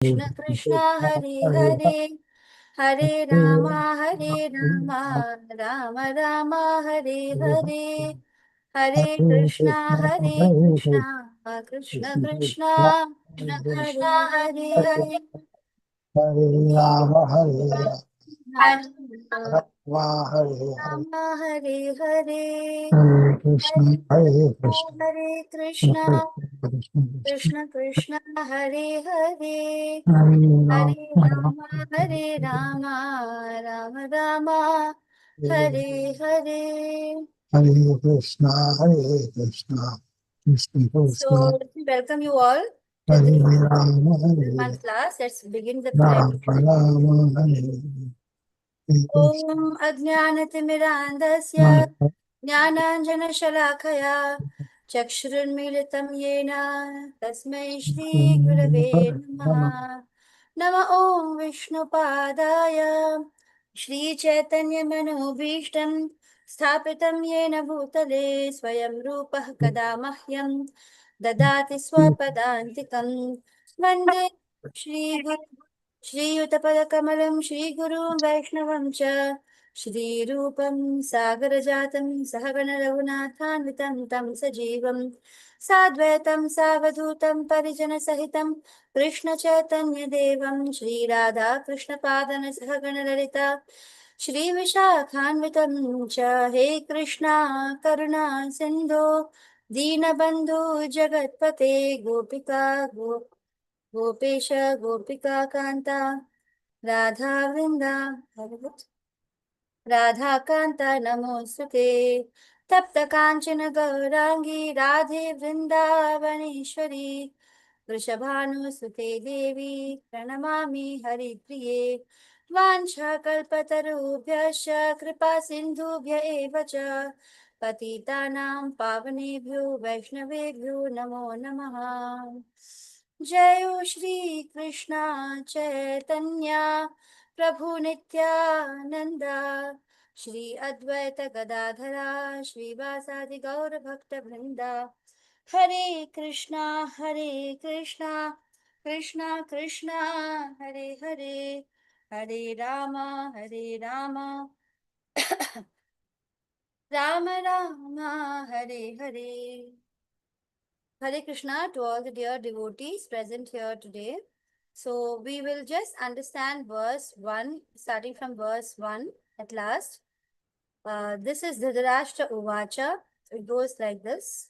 Krishna Krishna Hare Hare Hare Ram Ram Ram Hare Hare Hare Krishna Krishna Krishna Hare Hare Hare Ram Hare Hare Hare Hare Ram Hare Hare Hare Krishna Hare Hare Krishna Hare Krishna Krishna Krishna Krishna Krishna Krishna Hare Hare Hare Hare Ram Ram Hare Ram Ram Ram Hare Hare. Hare Krishna Hare Krishna Krishna So Krishna let me welcome you all to Hare this Ram Hare month class. Let's begin the prayer. Ram Ram Hare Hare Krishna Om Ajnanatimidandasya ज्ञानाञ्जनशलाकया चक्षुरुन्मीलितं येन तस्मै श्रीगुरवे नमः. नम ॐ विष्णुपादाय श्रीचैतन्यमनोभीष्टं स्थापितं येन भूतले स्वयं रूपः कदा मह्यं ददाति स्वपदान्तिकं वन्दे श्रीगुरु श्रीयुतपदकमलं श्रीगुरुं वैष्णवं च श्रीरूपं सागरजातं सहगण रघुनाथान्वितं तं सजीवं साद्वैतं सावधूतं परिजनसहितं कृष्णचैतन्यदेवं श्रीराधा कृष्णपादन सहगण ललिता श्रीविशाखान्वितं च हे कृष्णा करुणा सिन्धो दीनबन्धु जगत्पते गोपेश गोपिका कान्ता राधावृन्दा राधाकान्ता नमोऽस्तुते तप्तकाञ्चन गौराङ्गी राधे वृन्दावनेश्वरी वृषभानुसुते देवी प्रणमामि हरिप्रिये वाञ्छाकल्पतरुभ्यश्च कृपा सिन्धुभ्य एव च पतितानां पावनेभ्यो वैष्णवेभ्यो नमो नमः. जय श्री कृष्ण चैतन्य प्रभु नित्यानंद श्री अद्वैत गदाधरा श्रीवासादि गौर भक्त वृंदा हरे Krishna Krishna Krishna Hare Hare Hare Ram Ram Ram Hare Hare. Hare Krishna to all the dear devotees present here today. So we will just understand verse 1, starting from verse 1 at last. This is Dhritarashtra Uvacha. It goes like this.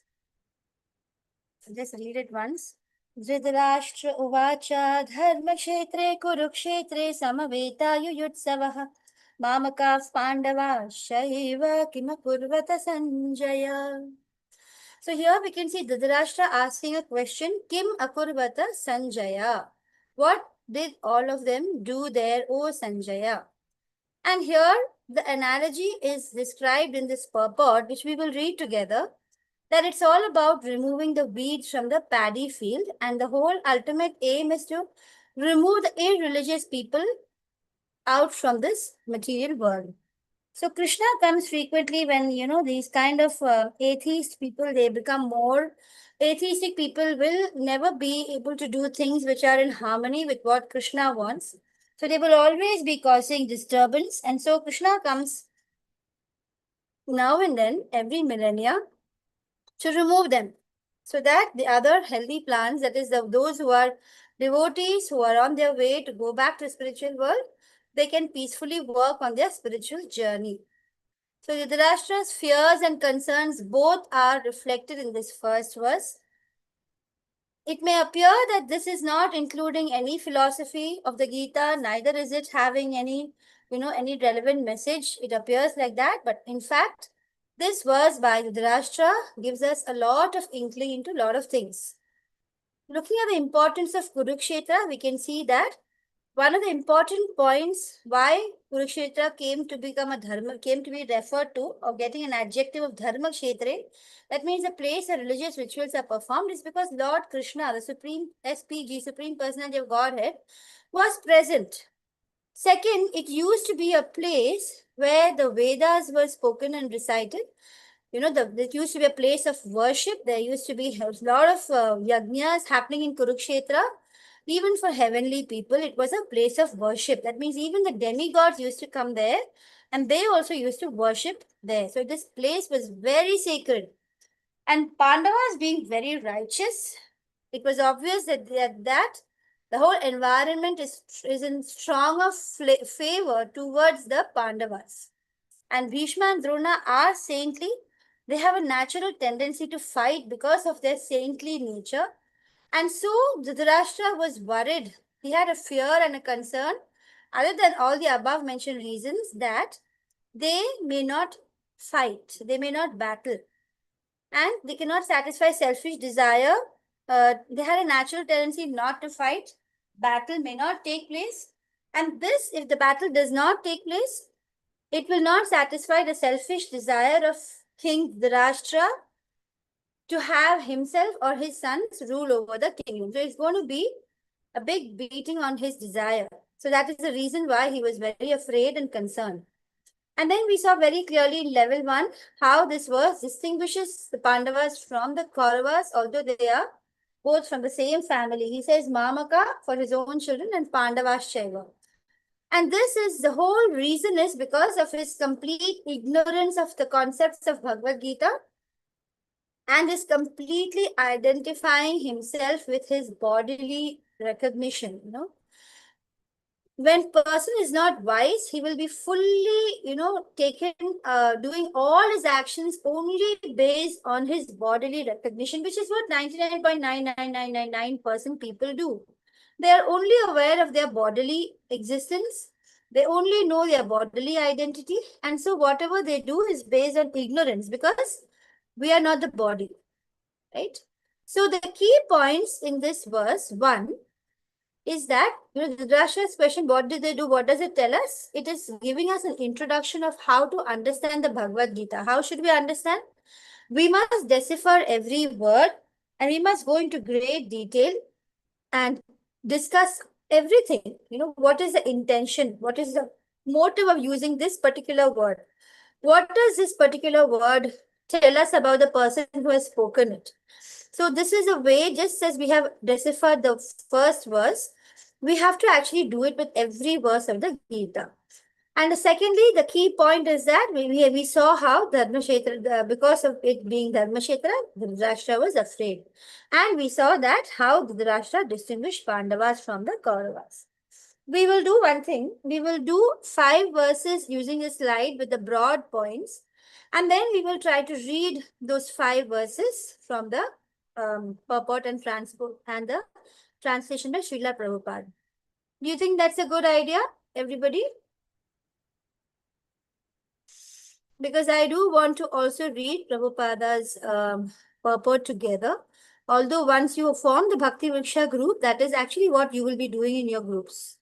Just read it once. Dhritarashtra Uvacha Dharmakshetre Kurukshetre Samavetaayuyutsavah Mamakav Pandava Shaiva Kimakurvata Sanjaya. So here we can see Dhritarashtra asking a question, Kim Akurvata Sanjaya? What did all of them do there, O Sanjaya? And here the analogy is described in this purport, which we will read together, that it's all about removing the weeds from the paddy field, and the whole ultimate aim is to remove the irreligious people out from this material world. So Krishna comes frequently when these kind of atheist people, they become more atheistic people will never be able to do things which are in harmony with what Krishna wants. So they will always be causing disturbance, and so Krishna comes now and then every millennia to remove them, so that the other healthy plants, that is those who are devotees who are on their way to go back to the spiritual world, they can peacefully work on their spiritual journey. So Dhritarashtra's fears and concerns both are reflected in this first verse. It may appear that this is not including any philosophy of the Gita, neither is it having any relevant message. It appears like that, but in fact, this verse by Dhritarashtra gives us a lot of inkling into a lot of things. Looking at the importance of Kurukshetra, we can see that one of the important points why Kurukshetra came to become a dharma, came to be referred to, or getting an adjective of dharma kshetre, that means a place where religious rituals are performed, is because Lord Krishna, the Supreme SPG, Supreme Personality of Godhead, was present. Second, it used to be a place where the Vedas were spoken and recited. It used to be a place of worship. There used to be a lot of yajnas happening in Kurukshetra, Even for heavenly people, it was a place of worship. That means even the demigods used to come there and they also used to worship there. So this place was very sacred. And Pandavas being very righteous, it was obvious that the whole environment is in stronger favor towards the Pandavas. And Bhishma and Drona are saintly. They have a natural tendency to fight because of their saintly nature. And so Dhritarashtra was worried. He had a fear and a concern, other than all the above mentioned reasons, that they may not fight, they may not battle, and they cannot satisfy selfish desire. They had a natural tendency not to fight. Battle may not take place. And this, if the battle does not take place, it will not satisfy the selfish desire of King Dhritarashtra to have himself or his sons rule over the kingdom. So it's going to be a big beating on his desire. So that is the reason why he was very afraid and concerned. And then we saw very clearly in level 1 how this verse distinguishes the Pandavas from the Kauravas, although they are both from the same family. He says Mamaka for his own children and Pandavas Shaiva. And this is the whole reason is because of his complete ignorance of the concepts of Bhagavad Gita and is completely identifying himself with his bodily recognition. When person is not wise, he will be fully, taken, doing all his actions only based on his bodily recognition, which is what 99.99999% people do. They are only aware of their bodily existence. They only know their bodily identity. And so whatever they do is based on ignorance because we are not the body, right? So the key points in this verse 1 is that, Dhritarashtra's question, what did they do? What does it tell us? It is giving us an introduction of how to understand the Bhagavad Gita. How should we understand? We must decipher every word and we must go into great detail and discuss everything. What is the intention? What is the motive of using this particular word? What does this particular word tell us about the person who has spoken it? So this is a way, just as we have deciphered the first verse, we have to actually do it with every verse of the Gita. And secondly, the key point is that we saw how Dharmashetra, because of it being Dharmashetra, Dhritarashtra was afraid. And we saw that how Dhritarashtra distinguished Pandavas from the Kauravas. We will do one thing. We will do 5 verses using a slide with the broad points. And then we will try to read those 5 verses from the purport and transport and the translation by Srila Prabhupada. Do you think that's a good idea, everybody? Because I do want to also read Prabhupada's purport together. Although once you form the Bhakti Vriksha group, that is actually what you will be doing in your groups.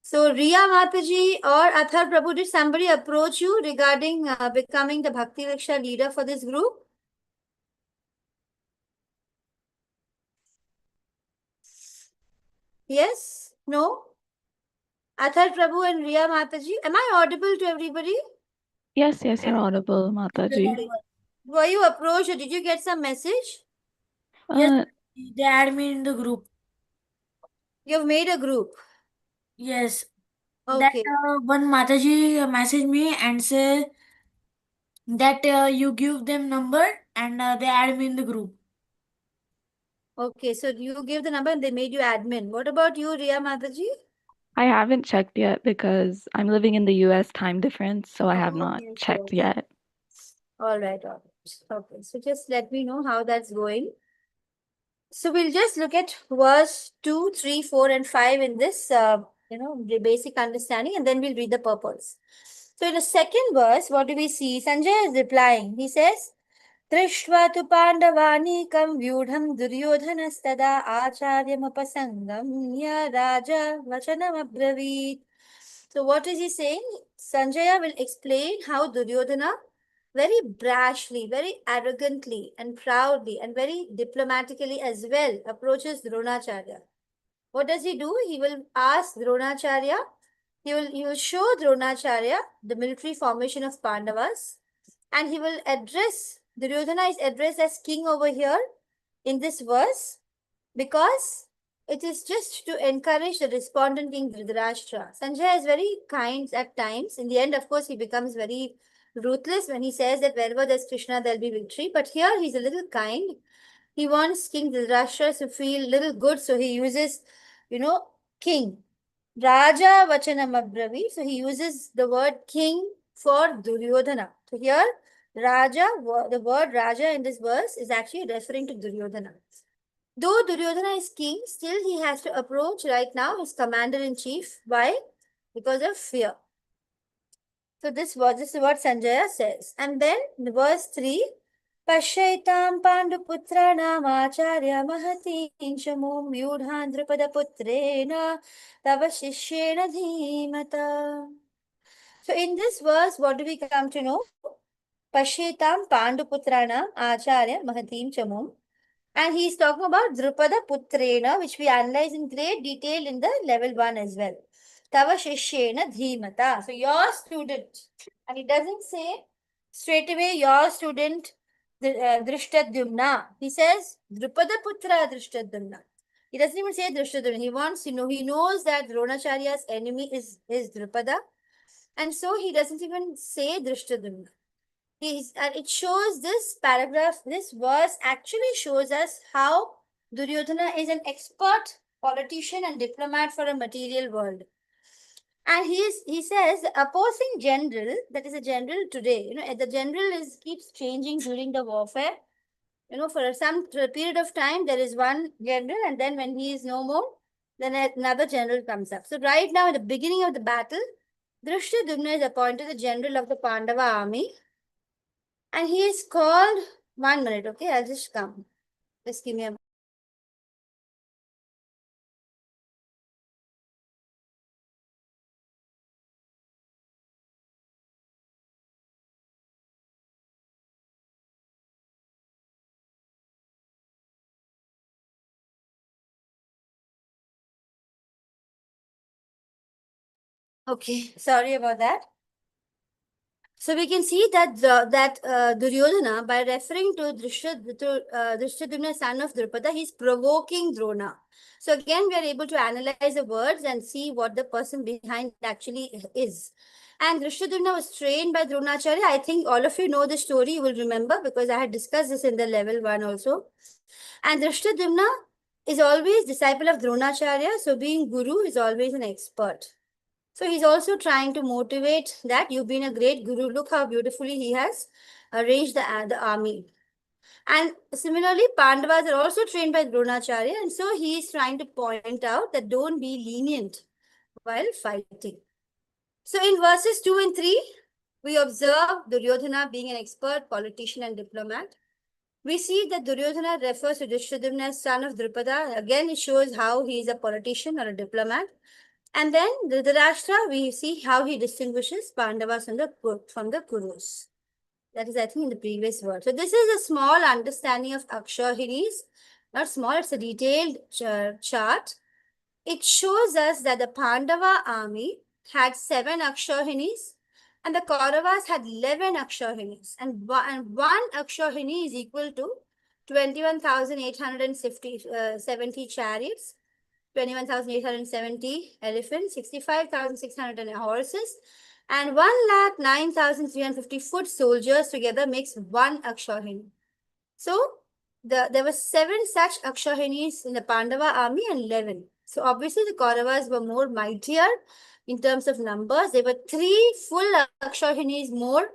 So Riya Mataji or Athar Prabhu, did somebody approach you regarding becoming the Bhakti Vriksha leader for this group? Yes? No? Athar Prabhu and Riya Mataji, am I audible to everybody? Yes, you're audible, Mataji. Were you approached or did you get some message? Yes, they add me in the group. You've made a group? Yes. Okay. That one Mataji messaged me and say that you give them number and they add me in the group. Okay, so you gave the number and they made you admin. What about you, Riya Mataji? I haven't checked yet because I'm living in the US time difference, so I have not checked yet. All right. Okay, so just let me know how that's going. So we'll just look at verse 2, 3, 4, and 5 in this, the basic understanding, and then we'll read the purpose. So in the second verse, what do we see? Sanjay is replying. He says, Trishva tu pandavanikam vyudham duryodhanastada acharyam upasangam ya raja vachanam abravit. So what is he saying? Sanjaya will explain how Duryodhana very brashly, very arrogantly and proudly and very diplomatically as well approaches Dronacharya. What does he do? He will ask Dronacharya, he will show Dronacharya the military formation of Pandavas and he will address, Duryodhana is addressed as king over here in this verse because it is just to encourage the despondent king Dhritarashtra. Sanjaya is very kind at times. In the end, of course, he becomes very ruthless when he says that wherever there's Krishna, there'll be victory. But here he's a little kind. He wants King Dhritarashtra to feel little good, so he uses, king. Raja Vachanam Abravi. So he uses the word king for Duryodhana. So here, Raja, the word Raja in this verse is actually referring to Duryodhana. Though Duryodhana is king, still he has to approach right now his commander-in-chief. Why? Because of fear. So this is what Sanjaya says. And then in verse 3, Pashaitam Panduputranam Acharya Mahatim Shamum Vyudhan Drupada Putrena Tava Shishyena Dhimata. So in this verse, what do we come to know? Pashaitam Panduputranam Acharya Mahatim Shamum. And he's talking about Drupada Putrena, which we analyze in great detail in the level 1 as well. Tava Shishyena Dhimata. So your student, and it doesn't say straight away your student Drishtadhyumna. He says Drupada Putra Drishtadhyumna. He doesn't even say Drishtadhyumna. He wants, he knows that Dronacharya's enemy is Drupada. And so he doesn't even say Drishtadhyumna. It shows this paragraph, this verse actually shows us how Duryodhana is an expert politician and diplomat for a material world. And he says the opposing general, that is a general today, the general keeps changing during the warfare. For some period of time, there is one general, and then when he is no more, then another general comes up. So right now, at the beginning of the battle, Drishtadhyumna is appointed the general of the Pandava army. And he is called, 1 minute, okay? I'll just come. Just give me a. Okay, sorry about that. So we can see that Duryodhana, by referring to Drishtadhyumna, son of Drupada, he's provoking Drona. So again, we are able to analyze the words and see what the person behind actually is. And Drishtadhyumna was trained by Dronacharya. I think all of you know the story, you will remember, because I had discussed this in the level 1 also. And Drishtadhyumna is always disciple of Dronacharya. So being guru is always an expert. So he's also trying to motivate that you've been a great guru. Look how beautifully he has arranged the army. And similarly, Pandavas are also trained by Dronacharya. And so he is trying to point out that don't be lenient while fighting. So in verses 2 and 3, we observe Duryodhana being an expert politician and diplomat. We see that Duryodhana refers to Drishtadhyumna as son of Drupada. Again, it shows how he is a politician or a diplomat. And then Dhritarashtra, we see how he distinguishes Pandavas from the Kurus. That is, I think, in the previous word. So this is a small understanding of Akshahinis. Not small, it's a detailed chart. It shows us that the Pandava army had 7 Akshahinis and the Kauravas had 11 Akshahinis. And one Akshahini is equal to 21,870 chariots, 21,870 elephants, 65,600 horses, and 1,09,350 foot soldiers together makes one Akshahini. So there were 7 such Akshahinis in the Pandava army and 11. So obviously the Kauravas were more mightier in terms of numbers. There were 3 full Akshahinis more,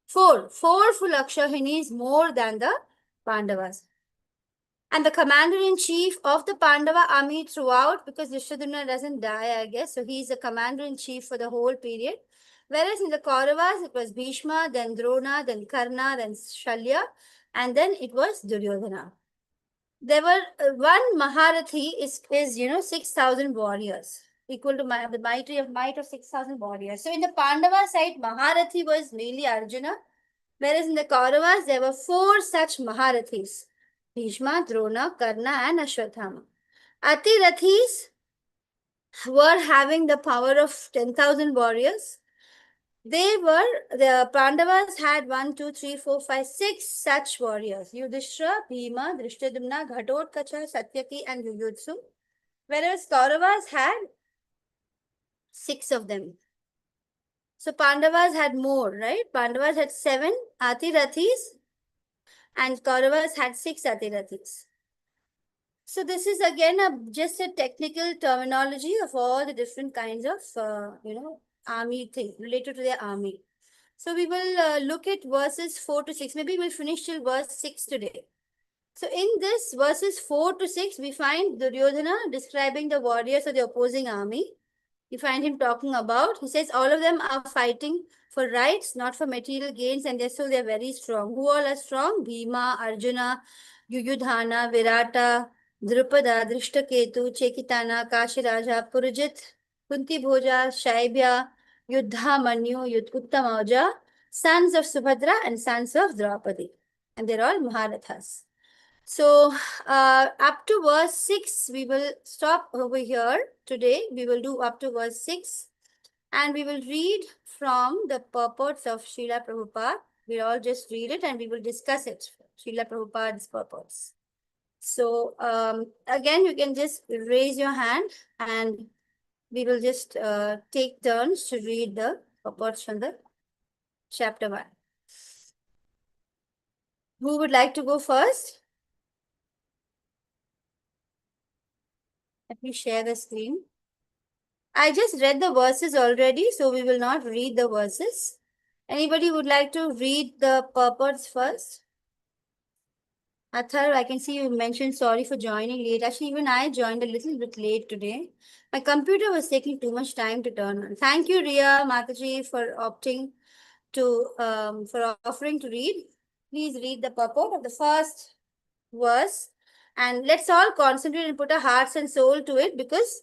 4 full Akshahinis more than the Pandavas. And the commander-in-chief of the Pandava army throughout, because Drishtadhyumna doesn't die, I guess, so he's the commander-in-chief for the whole period. Whereas in the Kauravas, it was Bhishma, then Drona, then Karna, then Shalya, and then it was Duryodhana. There were one Maharathi is 6,000 warriors, equal to the might of 6,000 warriors. So in the Pandava side, Maharathi was mainly Arjuna, whereas in the Kauravas, there were 4 such Maharathis: Bhishma, Drona, Karna, and Ashwathama. Atirathis were having the power of 10,000 warriors. The Pandavas had 1, 2, 3, 4, 5, 6 such warriors: Yudhishthira, Bhima, Drishtadhyumna, Ghatotkacha, Satyaki, and Yuyudsu. whereas Kauravas had 6 of them. So Pandavas had more, right? Pandavas had 7 Atirathis and Kauravas had 6 Atirathis. So this is again just a technical terminology of all the different kinds of, army thing related to their army. So we will look at verses 4 to 6. Maybe we'll finish till verse 6 today. So in this verses 4 to 6, we find Duryodhana describing the warriors of the opposing army. You find him talking about, he says, all of them are fighting for rights, not for material gains, and so they're very strong. Who all are strong? Bhima, Arjuna, Yuyudhana, Virata, Drupada, Drishtaketu, Chekitana, Kashiraja, Purujit, Kunti Bhoja, Shaibya, Yuddha, Manyu, Uttamauja, sons of Subhadra and sons of Draupadi. And they're all Maharathas. So up to verse 6, we will stop over here today. We will do up to verse 6 and we will read from the purports of Srila Prabhupada. We'll all just read it and we will discuss it. Srila Prabhupada's purports. So again, you can just raise your hand and we will just take turns to read the purports from the chapter 1. Who would like to go first? Let me share the screen. I just read the verses already, so we will not read the verses. Anybody would like to read the purports first? Athar, I can see you mentioned sorry for joining late. Actually, even I joined a little bit late today. My computer was taking too much time to turn on. Thank you, Ria Mataji, for opting to, for offering to read. Please read the purport of the first verse. And let's all concentrate and put our hearts and soul to it because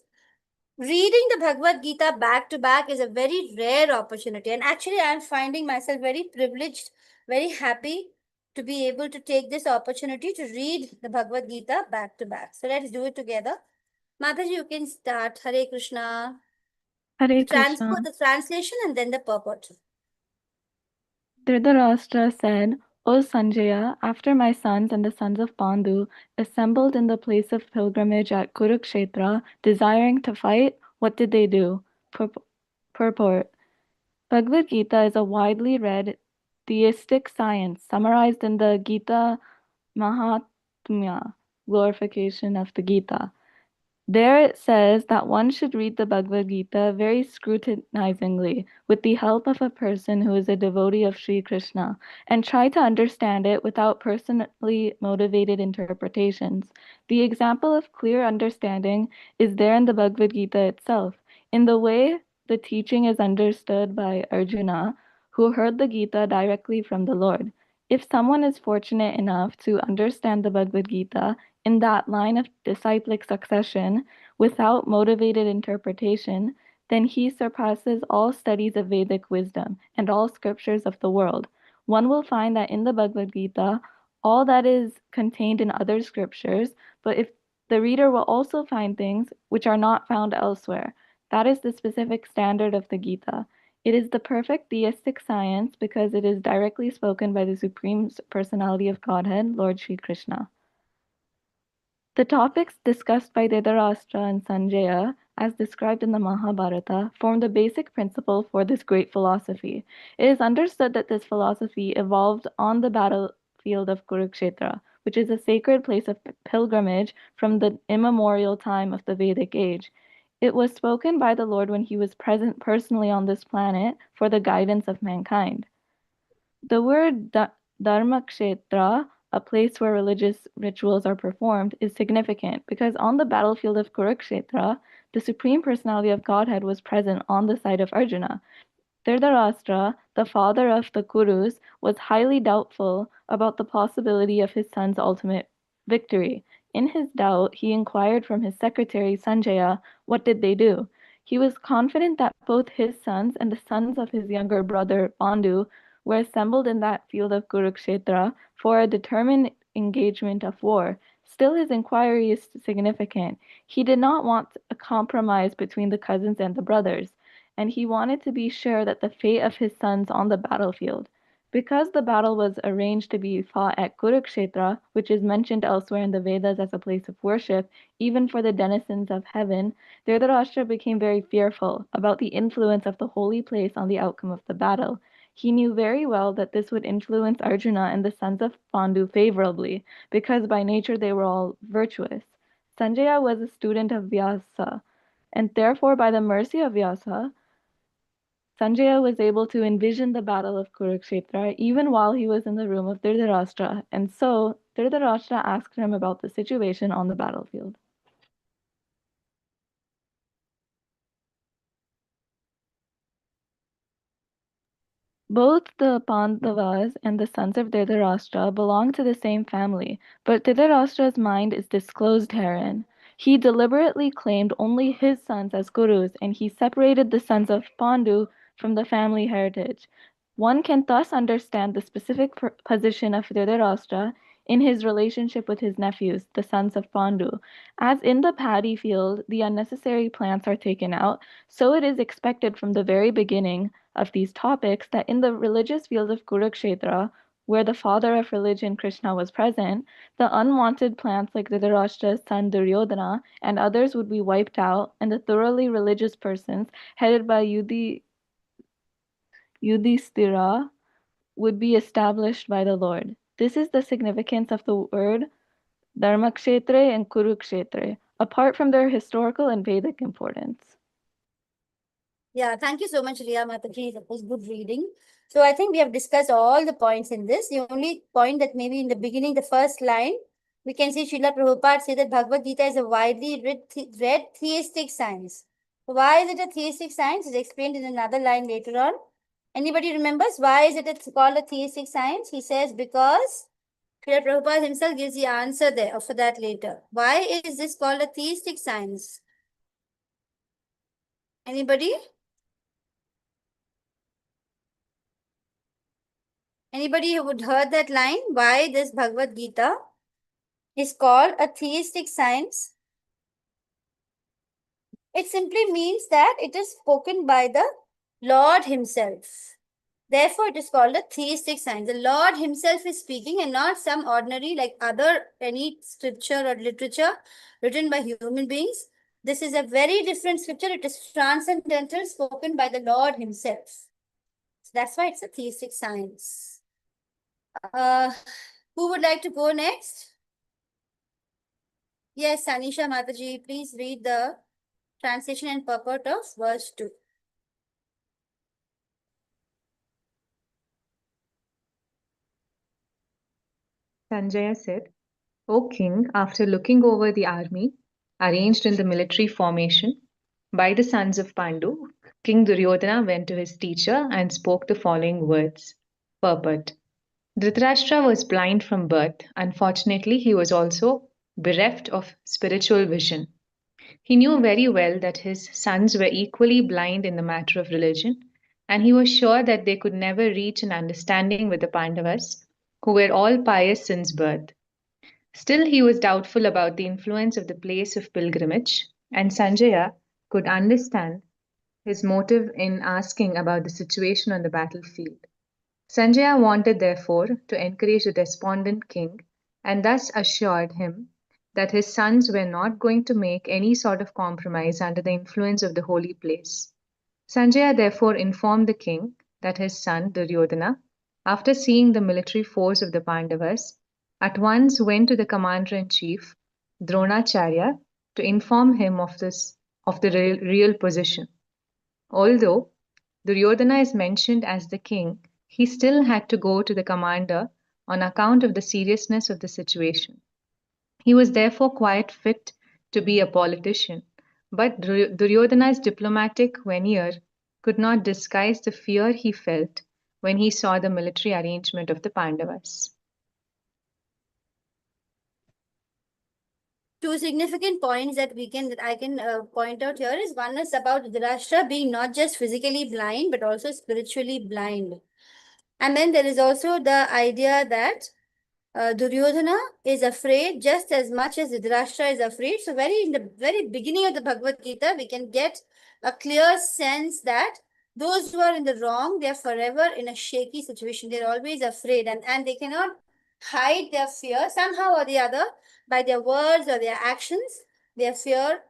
reading the Bhagavad Gita back to back is a very rare opportunity. And actually, I'm finding myself very privileged, very happy to be able to take this opportunity to read the Bhagavad Gita back to back. So let's do it together. Mataji, you can start. Hare Krishna. Hare Transport Krishna. the translation and then the purport. Dhritarashtra said, O Sanjaya, after my sons and the sons of Pandu assembled in the place of pilgrimage at Kurukshetra, desiring to fight, what did they do? Purport. Bhagavad Gita is a widely read theistic science summarized in the Gita Mahatmya, glorification of the Gita. There it says that one should read the Bhagavad Gita very scrutinizingly with the help of a person who is a devotee of Sri Krishna and try to understand it without personally motivated interpretations. The example of clear understanding is there in the Bhagavad Gita itself, in the way the teaching is understood by Arjuna, who heard the Gita directly from the Lord. If someone is fortunate enough to understand the Bhagavad Gita in that line of disciplic succession without motivated interpretation, then he surpasses all studies of Vedic wisdom and all scriptures of the world. One will find that in the Bhagavad Gita, all that is contained in other scriptures, but if the reader will also find things which are not found elsewhere. That is the specific standard of the Gita. It is the perfect theistic science because it is directly spoken by the Supreme Personality of Godhead, Lord Sri Krishna. The topics discussed by Dhritarashtra and Sanjaya, as described in the Mahabharata, form the basic principle for this great philosophy. It is understood that this philosophy evolved on the battlefield of Kurukshetra, which is a sacred place of pilgrimage from the immemorial time of the Vedic age. It was spoken by the Lord when he was present personally on this planet for the guidance of mankind. The word Dharmakshetra, a place where religious rituals are performed, is significant because on the battlefield of Kurukshetra, the Supreme Personality of Godhead was present on the side of Arjuna. Dhritarashtra, the father of the Kurus, was highly doubtful about the possibility of his son's ultimate victory. In his doubt, he inquired from his secretary Sanjaya, what did they do? He was confident that both his sons and the sons of his younger brother Pandu were assembled in that field of Kurukshetra for a determined engagement of war. Still, his inquiry is significant. He did not want a compromise between the cousins and the brothers, and he wanted to be sure that the fate of his sons on the battlefield. Because the battle was arranged to be fought at Kurukshetra, which is mentioned elsewhere in the Vedas as a place of worship, even for the denizens of heaven, Dhritarashtra became very fearful about the influence of the holy place on the outcome of the battle. He knew very well that this would influence Arjuna and the sons of Pandu favorably, because by nature they were all virtuous. Sanjaya was a student of Vyasa, and therefore by the mercy of Vyasa, Sanjaya was able to envision the battle of Kurukshetra even while he was in the room of Dhritarashtra, and so Dhritarashtra asked him about the situation on the battlefield. Both the Pandavas and the sons of Dhritarashtra belong to the same family, but Dhritarashtra's mind is disclosed herein. He deliberately claimed only his sons as gurus, and he separated the sons of Pandu from the family heritage. One can thus understand the specific position of Dhritarashtra in his relationship with his nephews, the sons of Pandu. As in the paddy field, the unnecessary plants are taken out, so it is expected from the very beginning of these topics that in the religious field of Kurukshetra, where the father of religion Krishna was present, the unwanted plants like Dhritarashtra's son Duryodhana and others would be wiped out, and the thoroughly religious persons headed by Yudhishthira would be established by the Lord. This is the significance of the word Dharmakshetre and Kurukshetre, apart from their historical and Vedic importance. Yeah, thank you so much, Riya Mataji. That was good reading. So I think we have discussed all the points in this. The only point that maybe in the beginning, the first line, we can see Srila Prabhupada say that Bhagavad Gita is a widely read theistic science. Why is it a theistic science? It's explained in another line later on. Anybody remembers why is it called a theistic science? He says because Srila Prabhupada himself gives the answer there for that later. Why is this called a theistic science? Anybody? Anybody who would heard that line? Why this Bhagavad Gita is called a theistic science? It simply means that it is spoken by the Lord himself. Therefore, it is called a theistic science. The Lord himself is speaking and not some ordinary like any scripture or literature written by human beings. This is a very different scripture. It is transcendental, spoken by the Lord himself. So that's why it's a theistic science. Who would like to go next? Yes, Anisha Mataji, please read the translation and purport of verse 2. Sanjaya said, O king, after looking over the army arranged in the military formation by the sons of Pandu, King Duryodhana went to his teacher and spoke the following words. Purport. Dhritarashtra was blind from birth. Unfortunately, he was also bereft of spiritual vision. He knew very well that his sons were equally blind in the matter of religion, and he was sure that they could never reach an understanding with the Pandavas, who were all pious since birth. Still, he was doubtful about the influence of the place of pilgrimage, and Sanjaya could understand his motive in asking about the situation on the battlefield. Sanjaya wanted, therefore, to encourage the despondent king and thus assured him that his sons were not going to make any sort of compromise under the influence of the holy place. Sanjaya therefore informed the king that his son Duryodhana, after seeing the military force of the Pandavas, at once went to the commander-in-chief, Dronacharya, to inform him of the real position. Although Duryodhana is mentioned as the king, he still had to go to the commander on account of the seriousness of the situation. He was therefore quite fit to be a politician, but Duryodhana's diplomatic veneer could not disguise the fear he felt when he saw the military arrangement of the Pandavas. Two significant points that I can point out here is one is about Dhritarashtra being not just physically blind but also spiritually blind, and then there is also the idea that Duryodhana is afraid just as much as Dhritarashtra is afraid. So in the very beginning of the Bhagavad Gita, we can get a clear sense that Those who are in the wrong, they are forever in a shaky situation. They're always afraid and they cannot hide their fear somehow or the other by their words or their actions. Their fear,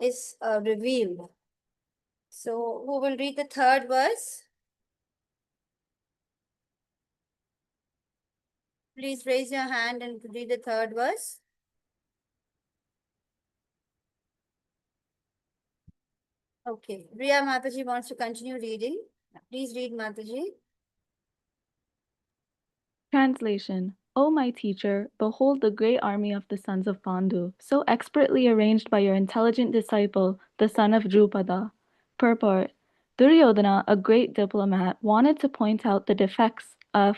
is revealed. So, who will read the third verse? Please raise your hand and read the third verse. Okay, Riya Mataji wants to continue reading. Please read, Mataji. Translation. O my teacher, behold the great army of the sons of Pandu, so expertly arranged by your intelligent disciple, the son of Drupada. Purport. Duryodhana, a great diplomat, wanted to point out the defects of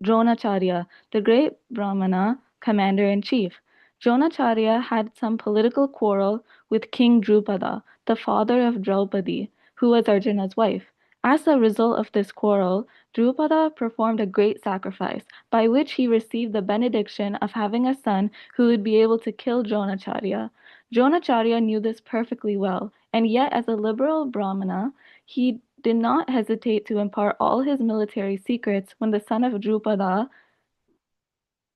Dronacharya, the great Brahmana commander-in-chief. Dronacharya had some political quarrel with King Drupada, the father of Draupadi, who was Arjuna's wife. As a result of this quarrel, Drupada performed a great sacrifice, by which he received the benediction of having a son who would be able to kill Dronacharya. Dronacharya knew this perfectly well, and yet as a liberal Brahmana, he did not hesitate to impart all his military secrets when the son of Drupada,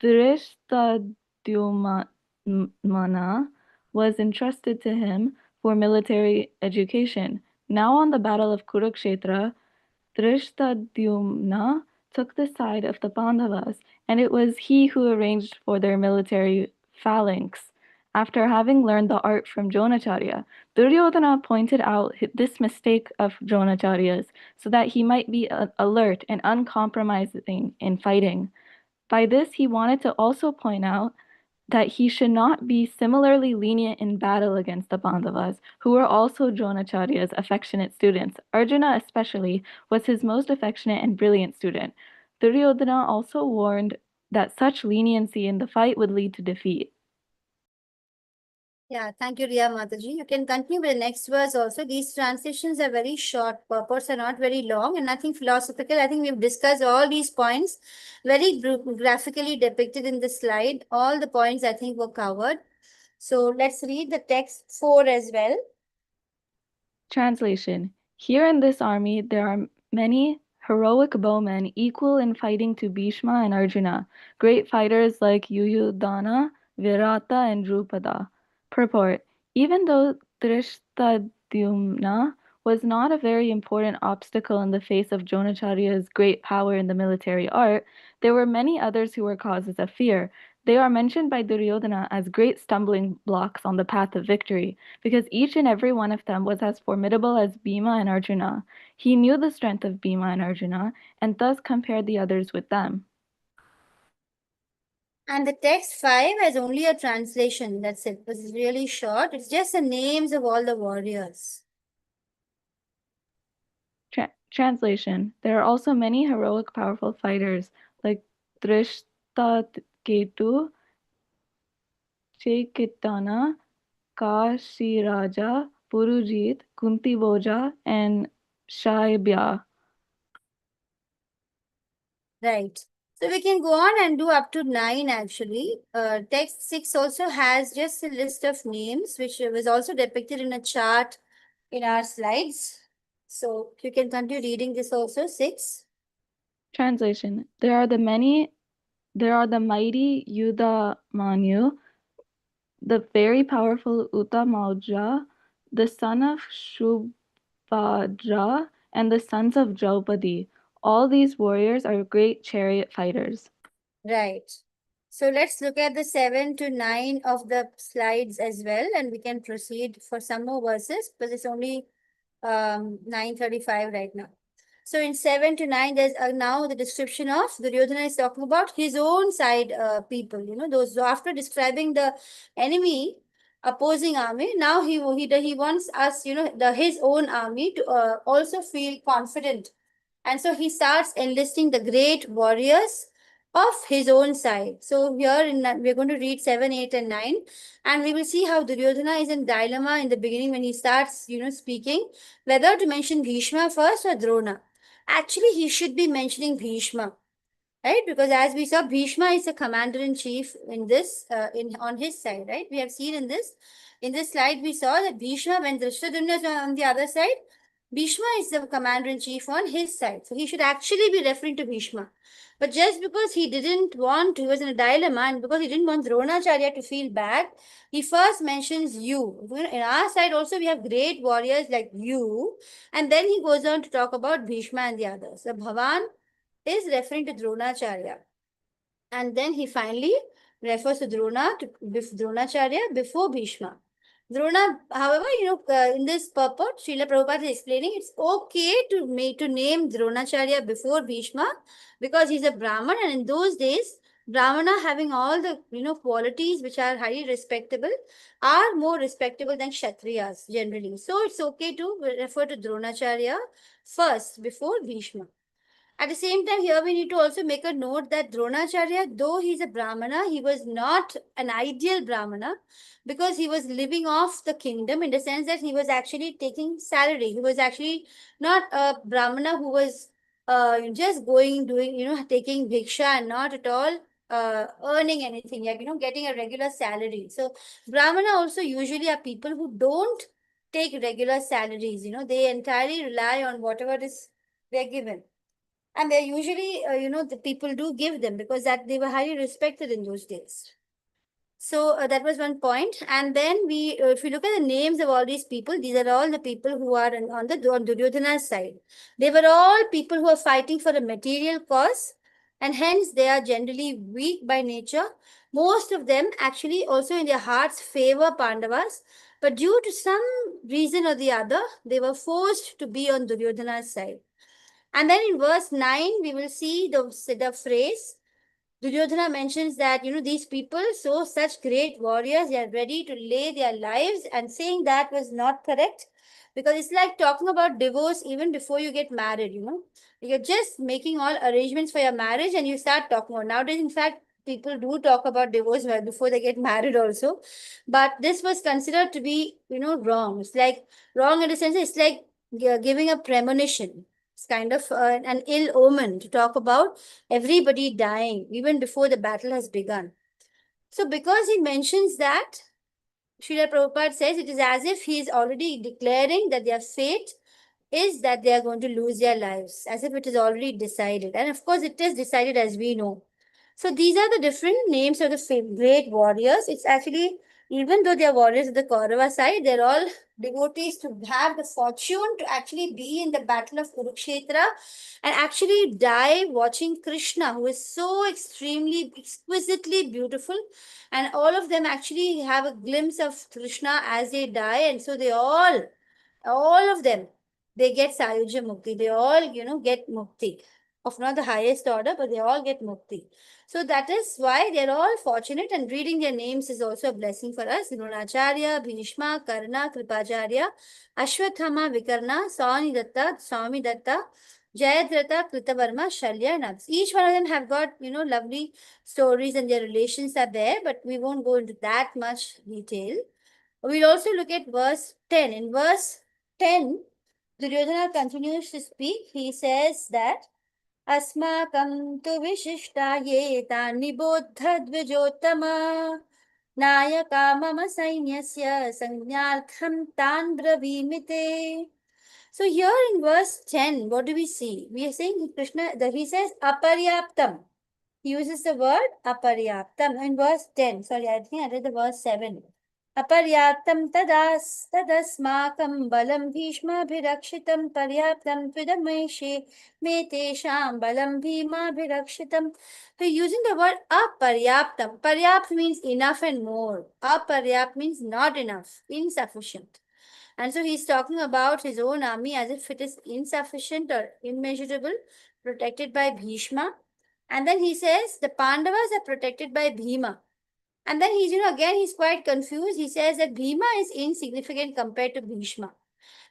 Drishtadyumna, was entrusted to him for military education. Now on the battle of Kurukshetra, Drishtadyumna took the side of the Pandavas, and it was he who arranged for their military phalanx. After having learned the art from Dronacharya, Duryodhana pointed out this mistake of Dronacharya's so that he might be alert and uncompromising in fighting. By this, he wanted to also point out that he should not be similarly lenient in battle against the Pandavas, who were also Dronacharya's affectionate students. Arjuna, especially, was his most affectionate and brilliant student. Duryodhana also warned that such leniency in the fight would lead to defeat. Yeah, thank you, Riya Mataji. You can continue with the next verse also. These translations are very short. Purports are not very long and nothing philosophical. I think we've discussed all these points very graphically depicted in the slide. All the points I think were covered. So let's read the text 4 as well. Translation. Here in this army, there are many heroic bowmen equal in fighting to Bhishma and Arjuna, great fighters like Yuyudhana, Virata, and Drupada. Purport. Even though Drishtadyumna was not a very important obstacle in the face of Dronacharya's great power in the military art, there were many others who were causes of fear. They are mentioned by Duryodhana as great stumbling blocks on the path of victory, because each and every one of them was as formidable as Bhima and Arjuna. He knew the strength of Bhima and Arjuna, and thus compared the others with them. And the text 5 has only a translation. That's it. It's really short. It's just the names of all the warriors. Translation. There are also many heroic, powerful fighters like Drishtaketu, Chaitanya, Kashiraja, Purujit, Kunti Boja, and Shaibya. Right. So we can go on and do up to 9 actually. Text 6 also has just a list of names, which was also depicted in a chart in our slides. So you can continue reading this also, 6. Translation. There are the mighty Yudamanyu, the very powerful Uttamaja, the son of Subhadra, and the sons of Draupadi. All these warriors are great chariot fighters. Right. So let's look at the 7 to 9 of the slides as well, and we can proceed for some more verses, but it's only 9:35 right now. So in 7 to 9, there's now the description of Duryodhana is talking about his own side people, those after describing the enemy opposing army. Now he wants us, his own army to also feel confident. And so he starts enlisting the great warriors of his own side. So here we're going to read 7, 8, and 9, and we will see how Duryodhana is in dilemma in the beginning when he starts, speaking whether to mention Bhishma first or Drona. Actually, he should be mentioning Bhishma, right? Because as we saw, Bhishma is the commander-in-chief in this, on his side, right? We have seen in this slide, we saw that Bhishma, when Drishtadyumna is on the other side, Bhishma is the commander-in-chief on his side. So he should actually be referring to Bhishma. But just because he didn't want, he was in a dilemma, and because he didn't want Dronacharya to feel bad, he first mentions you. In our side also, we have great warriors like you. And then he goes on to talk about Bhishma and the others. So Bhavan is referring to Dronacharya. And then he finally refers to Dronacharya before Bhishma. Drona, however, in this purport, Srila Prabhupada is explaining it's okay to name Dronacharya before Bhishma because he's a Brahman, and in those days, Brahmana having all the qualities which are highly respectable are more respectable than Kshatriyas generally. So it's okay to refer to Dronacharya first before Bhishma. At the same time, here we need to also make a note that Dronacharya, though he's a Brahmana, he was not an ideal Brahmana because he was living off the kingdom in the sense that he was actually taking salary. He was actually not a Brahmana who was just doing, taking bhiksha and not at all earning anything, like, getting a regular salary. So, Brahmana also usually are people who don't take regular salaries, they entirely rely on whatever is they're given. And they're usually, the people do give them because that they were highly respected in those days. So that was one point. And then if you look at the names of all these people, these are all the people who are on Duryodhana's side. They were all people who are fighting for a material cause, and hence they are generally weak by nature. Most of them actually also in their hearts favor Pandavas, but due to some reason or the other, they were forced to be on Duryodhana's side. And then in verse 9, we will see the phrase, Duryodhana mentions that, these people, so such great warriors, they are ready to lay their lives, and saying that was not correct because it's like talking about divorce even before you get married, You're just making all arrangements for your marriage and you start talking about. Nowadays, in fact, people do talk about divorce before they get married also. But this was considered to be, wrong. It's like wrong in the sense, it's like giving a premonition. It's kind of an ill omen to talk about everybody dying even before the battle has begun. So, because he mentions that, Srila Prabhupada says it is as if he is already declaring that their fate is that they are going to lose their lives, as if it is already decided. And of course, it is decided as we know. So these are the different names of the great warriors. It's actually, even though they are warriors of the Kaurava side, they're all devotees to have the fortune to actually be in the battle of Kurukshetra and actually die watching Krishna, who is so extremely, exquisitely beautiful. And all of them actually have a glimpse of Krishna as they die. And so they all of them, they get Sayuja Mukti. They all, get Mukti of not the highest order, but they all get Mukti. So that is why they're all fortunate, and reading their names is also a blessing for us. Dronacharya, Bhishma, Karna, Kripacharya, Ashwathama, Vikarna, Swami Datta, Jayadratha, Kritavarma, Shalya, and others. Each one of them have got, lovely stories and their relations are there, but we won't go into that much detail. We'll also look at verse 10. In verse 10, Duryodhana continues to speak. He says that Asmakam tu vishishta yeta niboddha dvijotama nayaka mama sainyasya sangnartham tan bravimite. So here in verse 10, what do we see? We are saying he says aparyaptam. He uses the word aparyaptam in verse 10. Sorry, I think I read the verse 7. अपर्याप्तं तदस्माकं बलं भीष्माभिरक्षितं पर्याप्तं त्विदमेषे मे तेषां बलं भीमाभिरक्षितं. So using the word aparyaptam. Paryapt means enough and more. Aparyapt means not enough, insufficient. And so he's talking about his own army as if it is insufficient or immeasurable, protected by Bhishma. And then he says the Pandavas are protected by Bhima. And then he's quite confused. He says that Bhima is insignificant compared to Bhishma.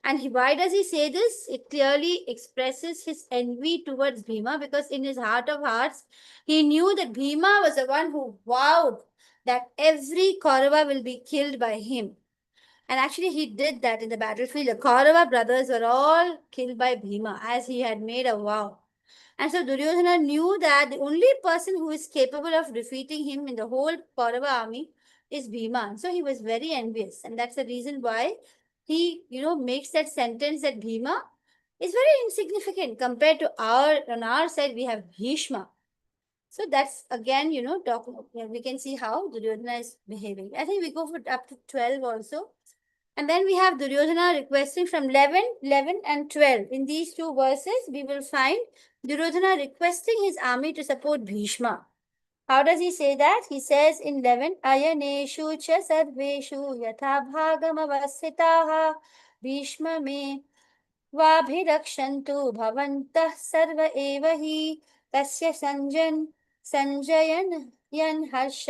And why does he say this? It clearly expresses his envy towards Bhima because in his heart of hearts, he knew that Bhima was the one who vowed that every Kaurava will be killed by him. And actually, he did that in the battlefield. The Kaurava brothers were all killed by Bhima as he had made a vow. And so Duryodhana knew that the only person who is capable of defeating him in the whole Kaurava army is Bhima. So he was very envious. And that's the reason why he, makes that sentence that Bhima is very insignificant compared to on our side, we have Bhishma. So that's again, we can see how Duryodhana is behaving. I think we go for up to 12 also. And then we have Duryodhana requesting from 11 and 12. In these two verses, we will find Duryodhana requesting his army to support Bhishma. How does he say that? He says in 11, Ayaneshu cha sarveshu yatha bhagam avasthitaha Bhishma me वाभिरक्षन्तु भवन्तः सर्व एव हि तस्य संजयन् यन् हर्ष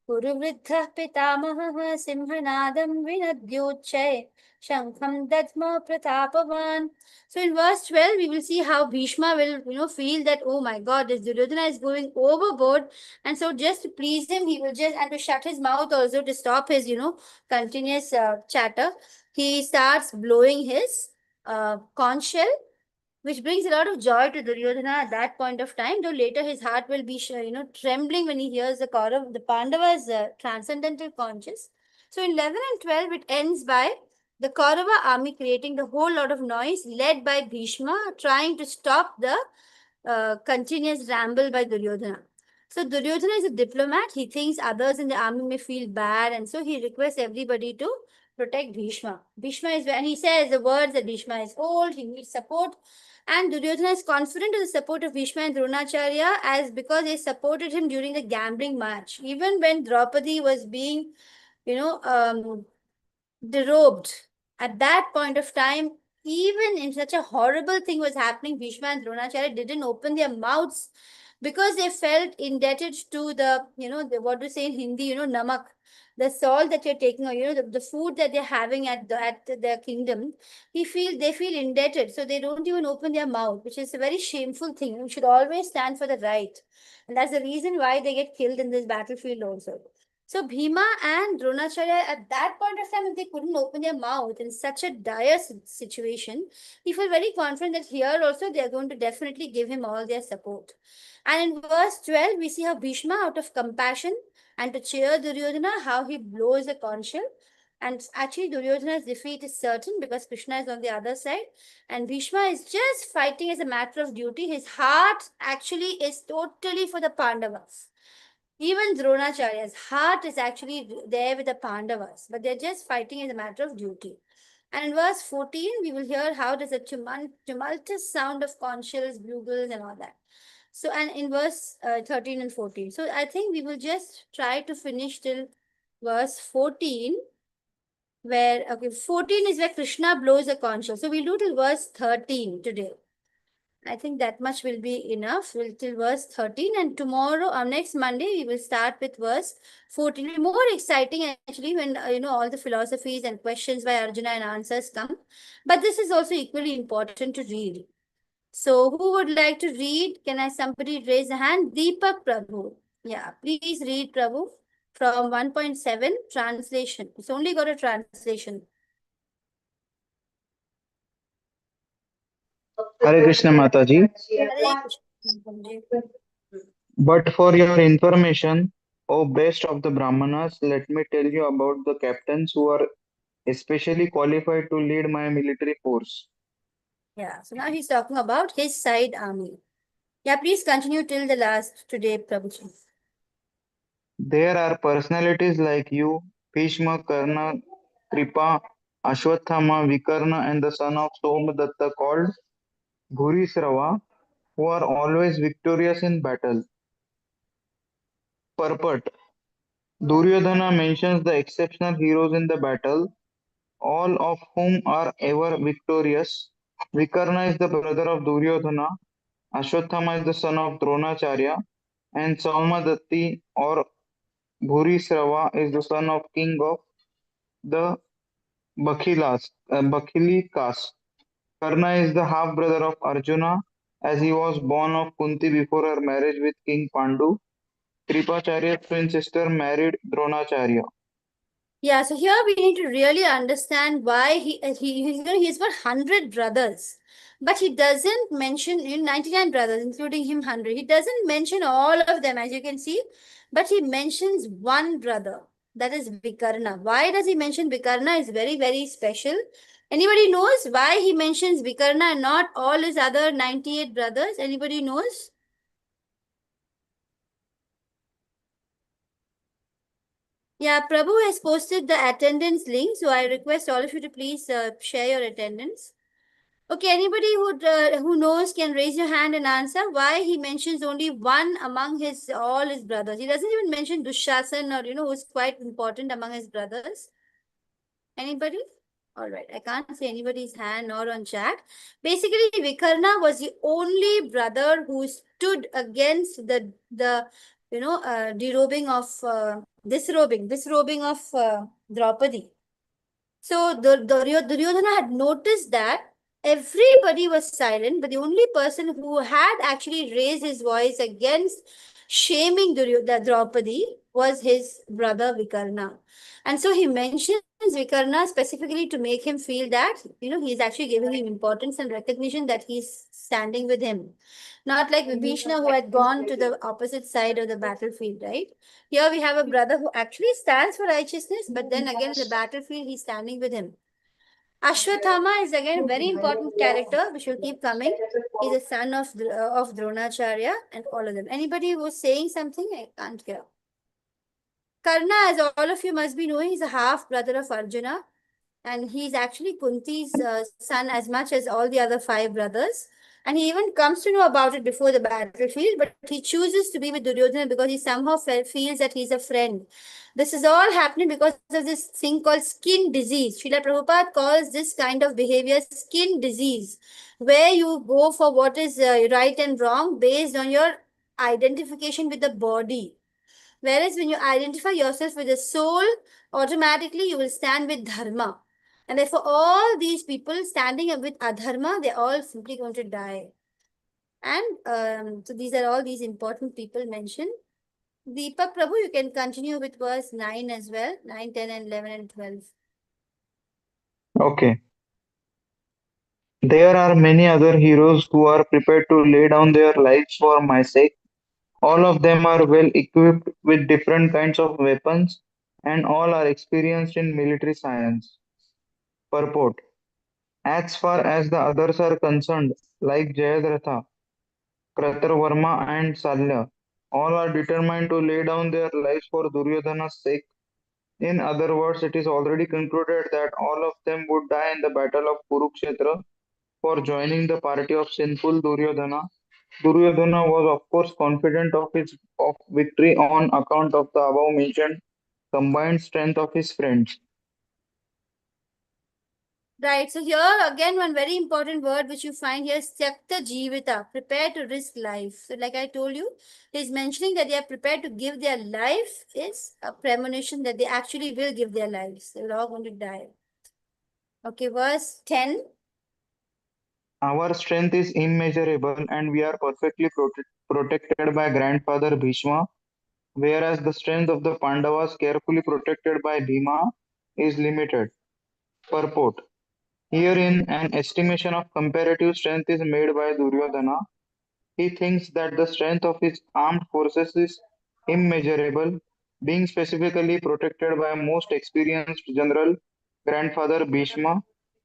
कुरुवृद्धः पितामहः सिंहनादं विनद्योच्चै शङ्खं दद्म प्रतापवान्. So in verse 12, we will see how Bhishma will, feel that, oh my God, this Duryodhana is going overboard. And so just to please him, he will and to shut his mouth also to stop his, continuous chatter, he starts blowing his conch shell, which brings a lot of joy to Duryodhana at that point of time, though later his heart will be, trembling when he hears the Pandavas' transcendental conches. So in 11 and 12, it ends by the Kaurava army creating the whole lot of noise, led by Bhishma, trying to stop the continuous ramble by Duryodhana. So Duryodhana is a diplomat. He thinks others in the army may feel bad, and so he requests everybody to protect Bhishma. Bhishma is, when he says the words that Bhishma is old, he needs support. And Duryodhana is confident of the support of Bhishma and Dronacharya because they supported him during the gambling match. Even when Draupadi was being, derobed, at that point of time, even in such a horrible thing was happening, Bhishma and Dronacharya didn't open their mouths because they felt indebted to the, what to say in Hindi, namak, the salt that you're taking, or the food that they're having at their kingdom. They feel indebted, so they don't even open their mouth, which is a very shameful thing. You should always stand for the right, and that's the reason why they get killed in this battlefield also. So Bhima and Dronacharya at that point of time, if they couldn't open their mouth in such a dire situation, he felt very confident that here also they are going to definitely give him all their support. And in verse 12, we see how Bhishma, out of compassion and to cheer Duryodhana, how he blows a conch shell. And actually, Duryodhana's defeat is certain because Krishna is on the other side. And Bhishma is just fighting as a matter of duty. His heart actually is totally for the Pandavas. Even Dronacharya's heart is actually there with the Pandavas, but they're just fighting as a matter of duty. And in verse 14, we will hear how there's a tumultuous sound of conch shells, bugles, and all that. So, and in verse 13 and 14. So, I think we will just try to finish till verse 14, where, 14 is where Krishna blows a conch shell. So, we'll do till verse 13 today. I think that much will be enough. We'll till verse 13, and tomorrow, next Monday, we will start with verse 14. It'll be more exciting actually when all the philosophies and questions by Arjuna and answers come. But this is also equally important to read. So who would like to read? Can somebody raise a hand? Deepak Prabhu. Yeah, please read, Prabhu, from 1.7 translation. It's only got a translation. Hare Krishna Mataji. Hare Krishna. But for your information, O best of the Brahmanas, let me tell you about the captains who are especially qualified to lead my military force. Yeah, so now he's talking about his side army. Yeah, please continue till the last today, Prabhuji. There are personalities like you, Bhishma, Karna, Kripa, Ashwathama, Vikarna, and the son of Somadatta called Bhurisrava, who are always victorious in battle. Purport. Duryodhana mentions the exceptional heroes in the battle, all of whom are ever victorious. Vikarna is the brother of Duryodhana, Ashwathama is the son of Dronacharya, and Saumadatti or Bhurisrava is the son of king of the Bakhili caste. Karna is the half brother of Arjuna, as he was born of Kunti before her marriage with King Pandu. Kripacharya's twin sister married Dronacharya. Yeah, so here we need to really understand why he's got 100 brothers, but he doesn't mention 99 brothers, including him 100. He doesn't mention all of them, as you can see, but he mentions one brother. That is Vikarna. Why does he mention Vikarna? Is very, very special. Anybody knows why he mentions Vikarna and not all his other 98 brothers? Anybody knows? Yeah, Prabhu has posted the attendance link, so I request all of you to please share your attendance. Okay, anybody who knows can raise your hand and answer why he mentions only one among his all his brothers. He doesn't even mention Dushasan or who's quite important among his brothers. Anybody? All right, I can't see anybody's hand nor on chat. Basically, Vikarna was the only brother who stood against the derobing of disrobing of Draupadi. So Duryodhana had noticed that everybody was silent, but the only person who had actually raised his voice against shaming Draupadi was his brother Vikarna. And so he mentions Vikarna specifically to make him feel that, he's actually giving him importance and recognition that he's standing with him. Not like Vibhishna who had gone to the opposite side of the battlefield, right? Here we have a brother who actually stands for righteousness, but then again, in the battlefield, he's standing with him. Ashwathama is again a very important character, which will keep coming. He's a son of Dronacharya and all of them. Anybody who's saying something, I can't hear. Karna, as all of you must be knowing, is a half brother of Arjuna, and he's actually Kunti's son as much as all the other 5 brothers. And he even comes to know about it before the battlefield, but he chooses to be with Duryodhana because he somehow feels that he's a friend. This is all happening because of this thing called skin disease. Srila Prabhupada calls this kind of behavior skin disease, where you go for what is right and wrong based on your identification with the body. Whereas when you identify yourself with the soul, automatically you will stand with dharma. And therefore, all these people standing up with adharma, they're all simply going to die. And so these are all these important people mentioned. Deepak Prabhu, you can continue with verse 9 as well. 9, 10, and 11 and 12. Okay. There are many other heroes who are prepared to lay down their lives for my sake. All of them are well equipped with different kinds of weapons, and all are experienced in military science. Purport: as far as the others are concerned, like Jayadratha, Kratarvarma, and Salya, all are determined to lay down their lives for Duryodhana's sake. In other words, it is already concluded that all of them would die in the battle of Kurukshetra for joining the party of sinful Duryodhana. Duryodhana was of course confident of victory on account of the above mentioned combined strength of his friends. Right. So here again, one very important word which you find here is Tyakta Jivita, prepare to risk life. So like I told you, he's mentioning that they are prepared to give their life is a premonition that they actually will give their lives. They're all going to die. Okay, verse 10. Our strength is immeasurable and we are perfectly protected by grandfather Bhishma, whereas the strength of the Pandavas, carefully protected by Bhima, is limited. Purport: herein an estimation of comparative strength is made by Duryodhana. He thinks that the strength of his armed forces is immeasurable, being specifically protected by a most experienced general, grandfather Bhishma.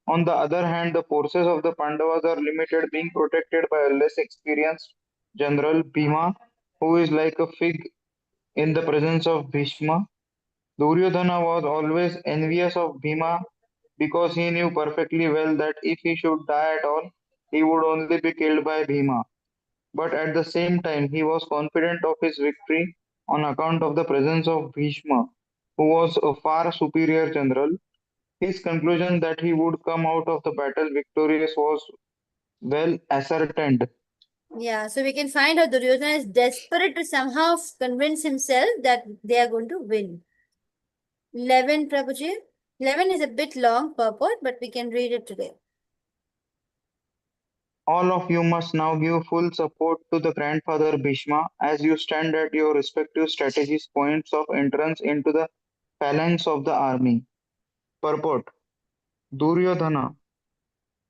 On the other hand, the forces of the Pandavas are limited, being protected by a less experienced general, Bhima, who is like a fig in the presence of Bhishma. Duryodhana was always envious of Bhima because he knew perfectly well that if he should die at all, he would only be killed by Bhima. But at the same time, he was confident of his victory on account of the presence of Bhishma, who was a far superior general. His conclusion that he would come out of the battle victorious was well ascertained. Yeah, so we can find how Duryodhana is desperate to somehow convince himself that they are going to win. 11, Prabhuji. 11 is a bit long purport, but we can read it today. All of you must now give full support to the grandfather Bhishma as you stand at your respective strategies points of entrance into the phalanx of the army. Purport: Duryodhana,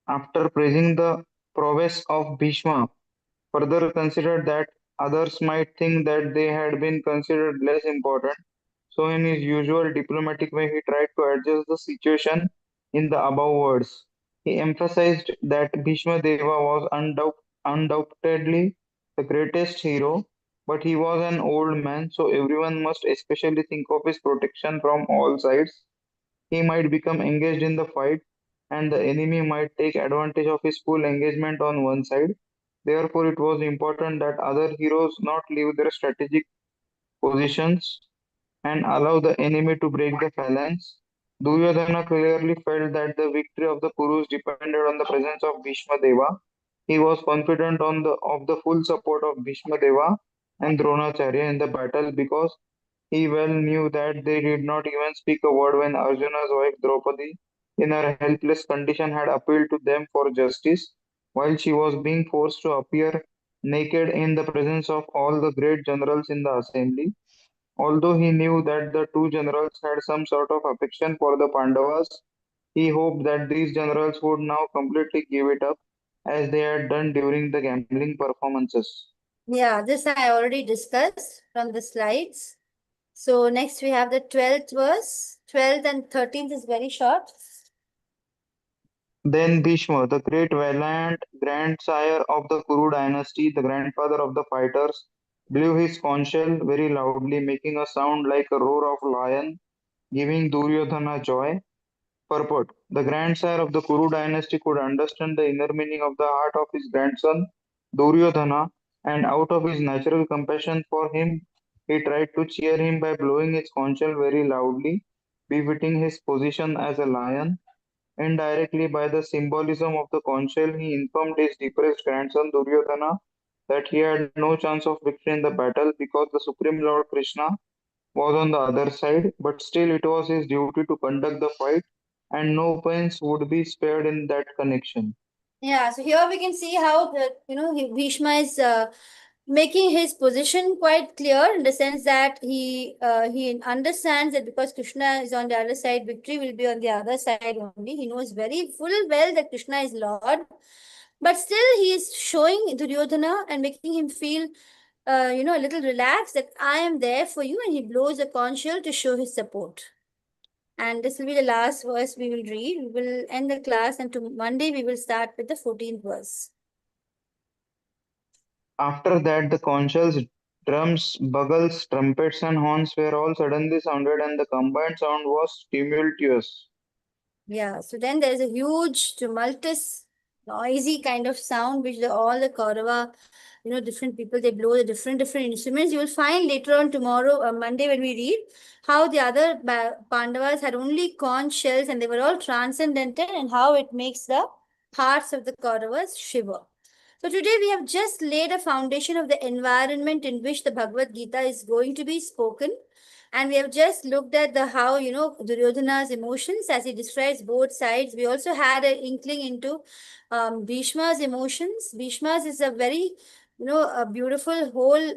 after praising the prowess of Bhishma, further considered that others might think that they had been considered less important, So, in his usual diplomatic way, he tried to adjust the situation in the above words. He emphasized that Bhishma Deva was undoubtedly the greatest hero, but he was an old man, so everyone must especially think of his protection from all sides. He might become engaged in the fight, and the enemy might take advantage of his full engagement on one side. Therefore, it was important that other heroes not leave their strategic positions and allow the enemy to break the phalanx. Duryodhana clearly felt that the victory of the Kurus depended on the presence of Bhishma Deva. He was confident of the full support of Bhishma Deva and Dronacharya in the battle because he well knew that they did not even speak a word when Arjuna's wife Draupadi, in her helpless condition, had appealed to them for justice, while she was being forced to appear naked in the presence of all the great generals in the assembly. Although he knew that the two generals had some sort of affection for the Pandavas, he hoped that these generals would now completely give it up as they had done during the gambling performances. Yeah, this I already discussed from the slides. So next we have the 12th verse. 12th and 13th is very short. Then Bhishma, the great valiant grandsire of the Kuru dynasty, the grandfather of the fighters, blew his conch shell very loudly, making a sound like a roar of lion, giving Duryodhana joy. Purport: The grandsire of the Kuru dynasty could understand the inner meaning of the heart of his grandson Duryodhana, and out of his natural compassion for him, he tried to cheer him by blowing his conch shell very loudly, befitting his position as a lion. Indirectly, by the symbolism of the conch shell, he informed his depressed grandson Duryodhana that he had no chance of victory in the battle because the Supreme Lord Krishna was on the other side, but still it was his duty to conduct the fight, and no pains would be spared in that connection. Yeah, so here we can see how the Bhishma is making his position quite clear in the sense that he understands that because Krishna is on the other side, victory will be on the other side only. He knows very full well that Krishna is Lord, but still he is showing Duryodhana and making him feel a little relaxed that I am there for you, and he blows a conch shell to show his support. And this will be the last verse we will read. We will end the class, and to Monday we will start with the 14th verse. After that, the conch shells, drums, bugles, trumpets, and horns were all suddenly sounded, and the combined sound was tumultuous. Yeah, so then there's a huge, tumultuous, noisy kind of sound which all the Kaurava, different people, they blow the different instruments. You will find later on tomorrow, Monday, when we read how the other Pandavas had only conch shells and they were all transcendental, and how it makes the hearts of the Kauravas shiver. So today we have just laid a foundation of the environment in which the Bhagavad Gita is going to be spoken. And we have just looked at the how, Duryodhana's emotions as he describes both sides. We also had an inkling into Bhishma's emotions. Bhishma's is a very, a beautiful whole,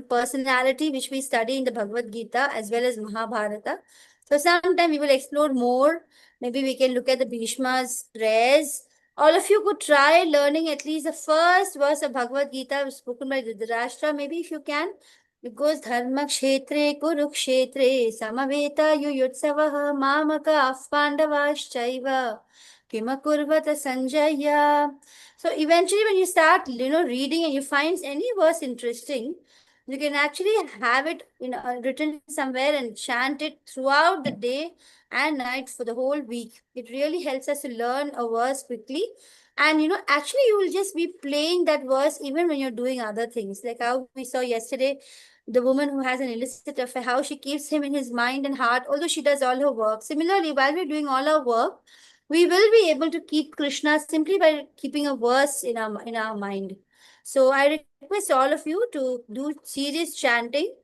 personality which we study in the Bhagavad Gita as well as Mahabharata. So sometime we will explore more. Maybe we can look at the Bhishma's prayers. All of you could try learning at least the first verse of Bhagavad Gita spoken by Dhritarashtra, maybe if you can. It goes Dharma Kshetre Kurukshetre Samaveta Yuyutsavaha Mamaka Pandavaschaiva Kimakurvata Sanjaya. So eventually when you start, reading and you find any verse interesting, you can actually have it written somewhere and chant it throughout the day and night for the whole week. It really helps us to learn a verse quickly. And actually you will just be playing that verse even when you're doing other things. Like how we saw yesterday, the woman who has an illicit affair, how she keeps him in his mind and heart, although she does all her work. Similarly, while we're doing all our work, we will be able to keep Krishna simply by keeping a verse in our mind. So I request all of you to do serious chanting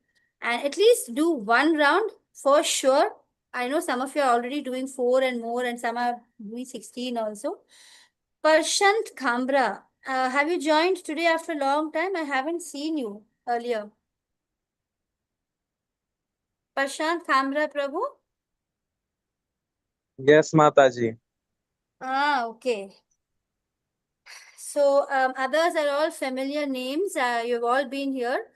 and at least do one round for sure. I know some of you are already doing 4 and more, and some are doing 16 also. Parshant Khambra, have you joined today after a long time? I haven't seen you earlier. Parshant Khambra Prabhu? Yes, Mataji. Okay. So others are all familiar names. You've all been here.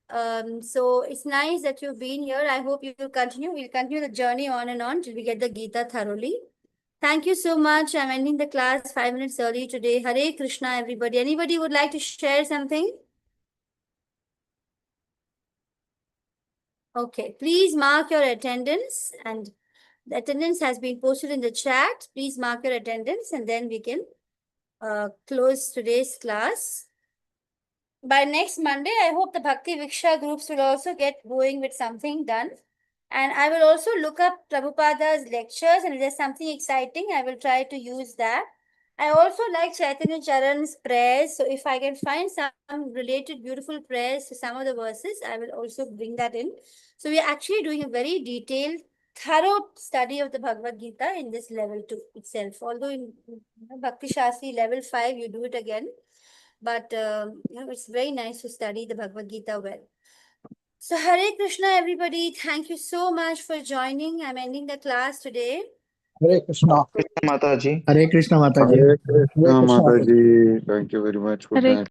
So it's nice that you've been here. I hope you will continue. We'll continue the journey on and on till we get the Gita thoroughly. Thank you so much. I'm ending the class 5 minutes early today. Hare Krishna, everybody. Anybody would like to share something? Okay, please mark your attendance, and the attendance has been posted in the chat. Please mark your attendance, and then we can close today's class. By next Monday, I hope the Bhakti Viksha groups will also get going with something done. And I will also look up Prabhupada's lectures, and if there's something exciting, I will try to use that. I also like Chaitanya Charan's prayers, so if I can find some related beautiful prayers to some of the verses, I will also bring that in. So we are actually doing a very detailed, thorough study of the Bhagavad Gita in this level 2 itself. Although in Bhakti Shastri level 5, you do it again. But it's very nice to study the Bhagavad Gita well. So Hare Krishna, everybody. Thank you so much for joining. I'm ending the class today. Hare Krishna. Krishna Mataji. Hare Krishna Mataji. Hare Krishna Mataji. Thank you very much. Good Hare night.